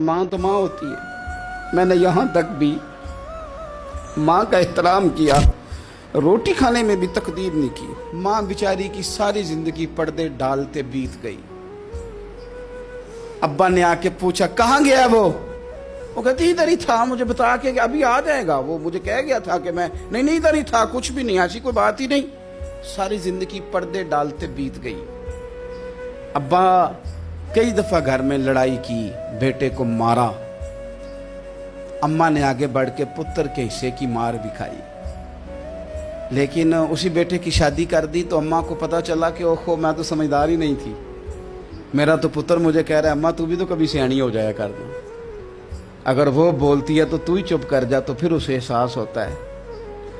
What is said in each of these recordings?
माँ तो माँ होती है। मैंने यहाँ तक भी माँ का एहतराम किया, रोटी खाने में भी तकदीर नहीं की। माँ बेचारी की सारी जिंदगी पर्दे डालते बीत गई। अब्बा ने आके पूछा कहाँ गया वो कहती इधर ही था, मुझे बता के अभी आ जाएगा। वो मुझे कह गया था कि मैं नहीं इधर ही था, कुछ भी नहीं, ऐसी कोई बात ही नहीं। सारी जिंदगी पर्दे डालते बीत गई। अब्बा कई दफा घर में लड़ाई की, बेटे को मारा। अम्मा ने आगे बढ़ के पुत्र के हिस्से की मार भी खाई, लेकिन उसी बेटे की शादी कर दी तो अम्मा को पता चला कि ओहो मैं तो समझदार ही नहीं थी। मेरा तो पुत्र मुझे कह रहा है अम्मा तू भी तो कभी सियानी हो जाया कर दो, अगर वो बोलती है तो तू ही चुप कर जा। तो फिर उसे एहसास होता है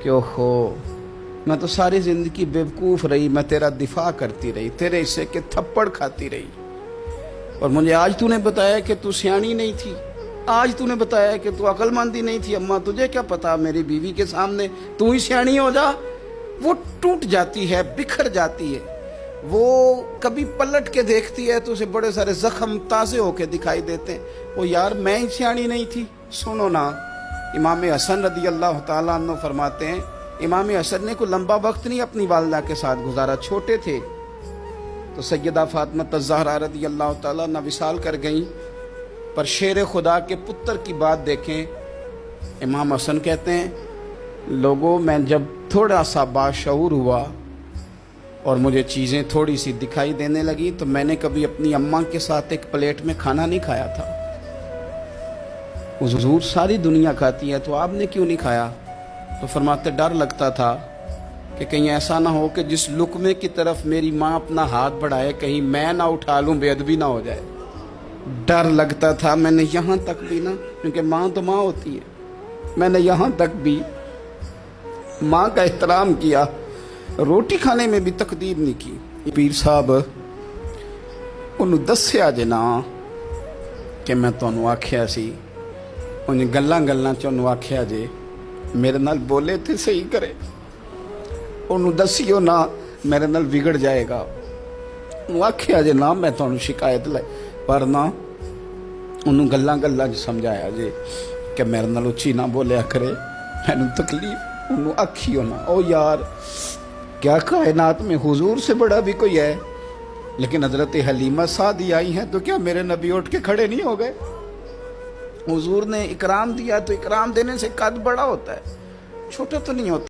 कि ओहो मैं तो सारी जिंदगी बेवकूफ़ रही, मैं तेरा दिफा करती रही, तेरे हिस्से के थप्पड़ खाती रही, और मुझे आज तूने बताया कि तू सियानी नहीं थी, आज तूने बताया कि तू अक्लमंदी नहीं थी। अम्मा तुझे क्या पता, मेरी बीवी के सामने तू ही सियानी हो जा। वो टूट जाती है, बिखर जाती है। वो कभी पलट के देखती है तो उसे बड़े सारे जख्म ताज़े होके दिखाई देते हैं। वो यार मैं ही सियानी नहीं थी। सुनो ना, इमाम हसन रदी अल्लाह ताला अन्हु फरमाते हैं, इमाम हसन ने कोई लंबा वक्त नहीं अपनी वालिदा के साथ गुजारा, छोटे थे तो सैयदा फातिमा ज़हरा रदी अल्लाह ताला अन्हा विसाल कर गईं। पर शेर खुदा के पुत्र की बात देखें। इमाम हसन कहते हैं लोगों मैं जब थोड़ा सा बाशऊर हुआ और मुझे चीज़ें थोड़ी सी दिखाई देने लगी तो मैंने कभी अपनी अम्मा के साथ एक प्लेट में खाना नहीं खाया था। हुजूर सारी दुनिया खाती है तो आपने क्यों नहीं खाया? तो फरमाते डर लगता था कि कहीं ऐसा ना हो कि जिस लुकमे की तरफ मेरी माँ अपना हाथ बढ़ाए कहीं मैं ना उठा लूँ, बेअदबी ना हो जाए। डर लगता था। मैंने यहाँ तक भी ना, क्योंकि माँ तो माँ होती है, मैंने यहाँ तक भी माँ का एहतराम किया, रोटी खाने में भी तकदीर नहीं की। पीर साहब उन्होंने दस्या जे ना कि मैं तुहानू आख्या सी, उन्हें गल्लां गल्लां च उन्होंने आख्या जे मेरे नाल बोले थे सही करे, उन्होंने दसियो ना मेरे नाल बिगड़ जाएगा। उन्होंने आख्या जे ना मैं तुहानू शिकायत लाई, पर ना उन्होंने गल्लां गल्लां च समझाया जे कि मेरे नाल उच्ची ना बोलिया करे, मैनू तकलीफ। उन्होंने आखियो ना ओ यार क्या कायनात में हुजूर से बड़ा भी कोई है? लेकिन हजरत हलीमा सादी आई हैं तो क्या मेरे नबी उठ के खड़े नहीं हो गए? हुजूर ने इकराम दिया तो इकराम देने से कद बड़ा होता है, छोटा तो नहीं होता।